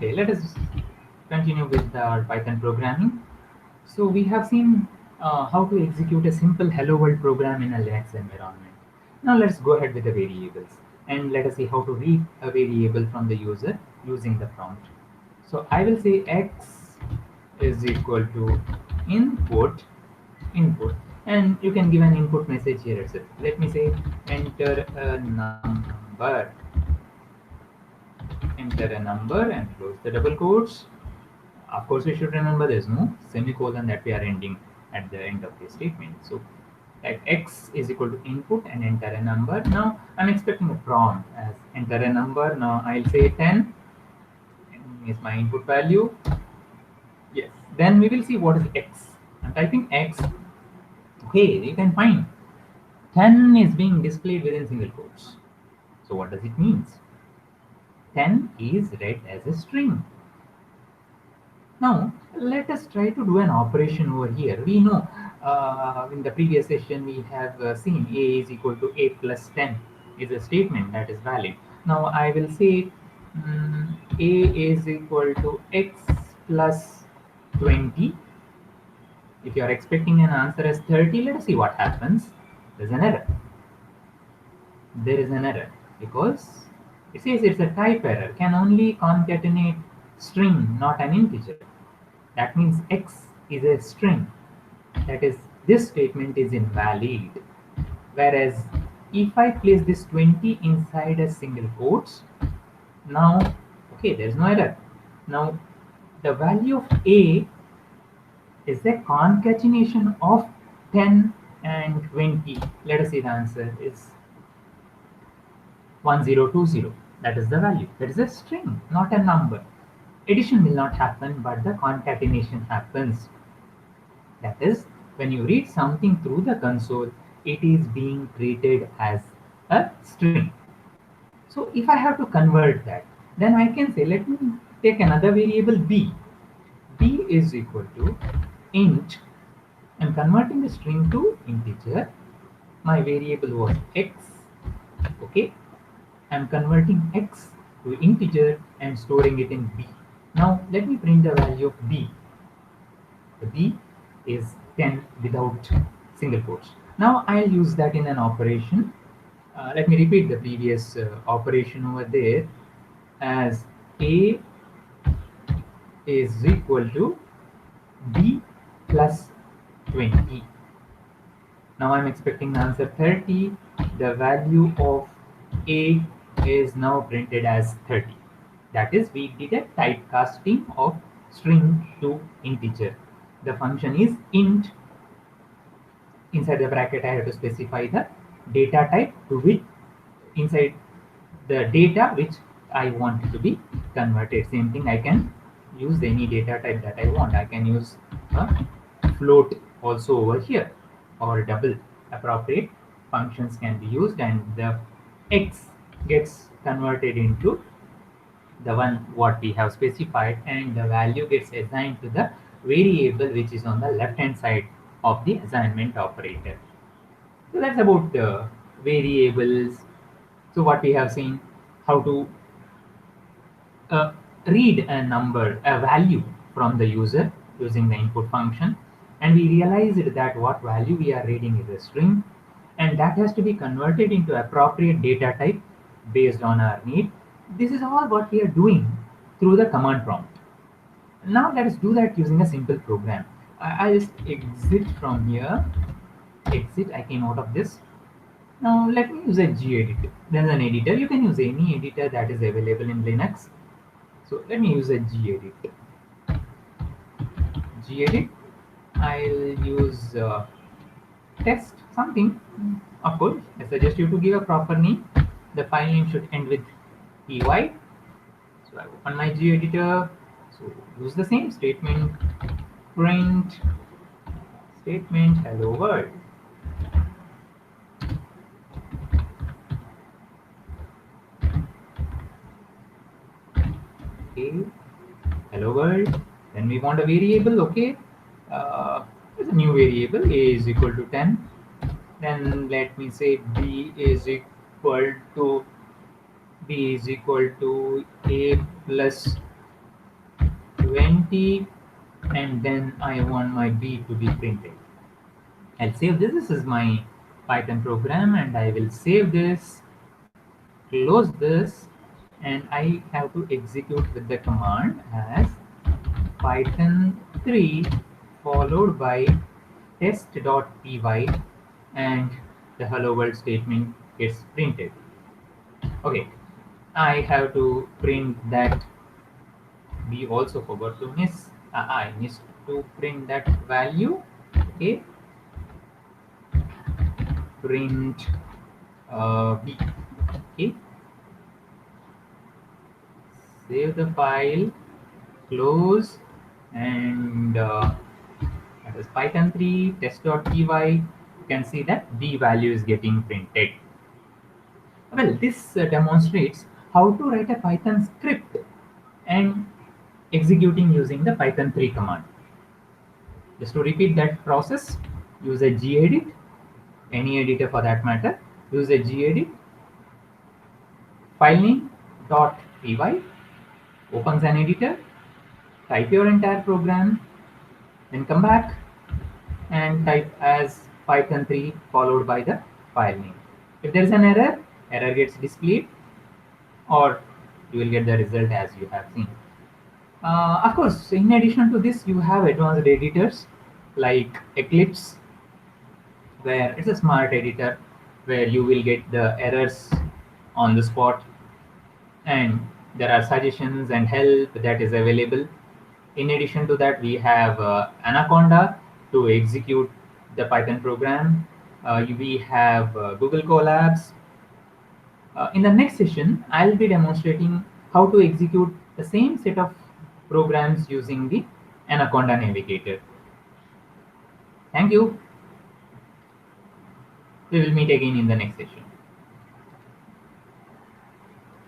Okay, let us continue with our Python programming. So we have seen how to execute a simple hello world program in a Linux environment. Now let's go ahead with the variables and let us see how to read a variable from the user using the prompt. So I will say x is equal to input, and you can give an input message here itself. Let me say enter a number, and close the double quotes. Of course, we should remember there's no semicolon that we are ending at the end of the statement. So type x is equal to input and enter a number. Now I'm expecting a prompt as enter a number. Now I'll say 10 is my input value. Yes. Then we will see what is x. I'm typing x. Okay, you can find 10 is being displayed within single quotes. So what does it mean? 10 is read as a string. Now, let us try to do an operation over here. We know in the previous session we have seen a is equal to a plus 10 is a statement that is valid. Now, I will say a is equal to x plus 20. If you are expecting an answer as 30, let us see what happens. There's an error. There is an error because it says it's a type error, can only concatenate string, not an integer. That means x is a string. That is, this statement is invalid. Whereas if I place this 20 inside a single quotes, now, okay, there's no error. Now, the value of a is a concatenation of 10 and 20. Let us see the answer is 1020. That is the value. That is a string, not a number. Addition will not happen, but the concatenation happens. That is, when you read something through the console, it is being treated as a string. So if I have to convert that, then I can say, let me take another variable b. b is equal to int. I'm converting the string to integer. My variable was x. Okay. I'm converting x to integer and storing it in b. Now let me print the value of b. The b is 10 without single quotes. Now I'll use that in an operation. Let me repeat the previous operation over there as a is equal to b plus 20. Now I'm expecting the answer 30. The value of a is now printed as 30. That is, we did a typecasting of string to integer. The function is int. Inside the bracket, I have to specify the data type to which inside the data which I want to be converted. Same thing, I can use any data type that I want. I can use a float also over here, or double. Appropriate functions can be used, and the x gets converted into the one what we have specified, and the value gets assigned to the variable which is on the left hand side of the assignment operator. So that's about the variables. So what we have seen, how to uh, read a number, a value from the user using the input function, and we realized that what value we are reading is a string, and that has to be converted into appropriate data type based on our need. This is all what we are doing through the command prompt. Now let us do that using a simple program. I'll just exit from here. Exit, I came out of this. Now let me use a gedit. There's an editor. You can use any editor that is available in Linux. So let me use a gedit. Gedit. I'll use test something. Of course, I suggest you to give a proper name. The file name should end with py. So I open my gedit. So use the same statement. Print statement hello world. Okay, hello world. Then we want a variable. Okay, there's a new variable a is equal to 10. Then let me say b is equal to a plus 20, and then I want my B to be printed. I'll save this. This is my Python program, and I will save this, close this, and I have to execute with the command as Python 3 followed by test.py, and the hello world statement gets printed. Okay, I have to print that. We also forgot to miss. I missed to print that value. Okay, print B. Okay, save the file, close, and that is Python 3 test.py. You can see that B value is getting printed. Well, this demonstrates how to write a Python script and executing using the Python 3 command. Just to repeat that process, use a gedit, any editor for that matter, use a gedit, filename.py, opens an editor, type your entire program, then come back and type as Python 3 followed by the file name. If there is an error, error gets displayed, or you will get the result as you have seen. Of course, in addition to this, you have advanced editors like Eclipse, where it's a smart editor where you will get the errors on the spot, and there are suggestions and help that is available. In addition to that, we have Anaconda to execute the Python program. We have Google Colabs. In the next session, I'll be demonstrating how to execute the same set of programs using the Anaconda Navigator. Thank you. We will meet again in the next session.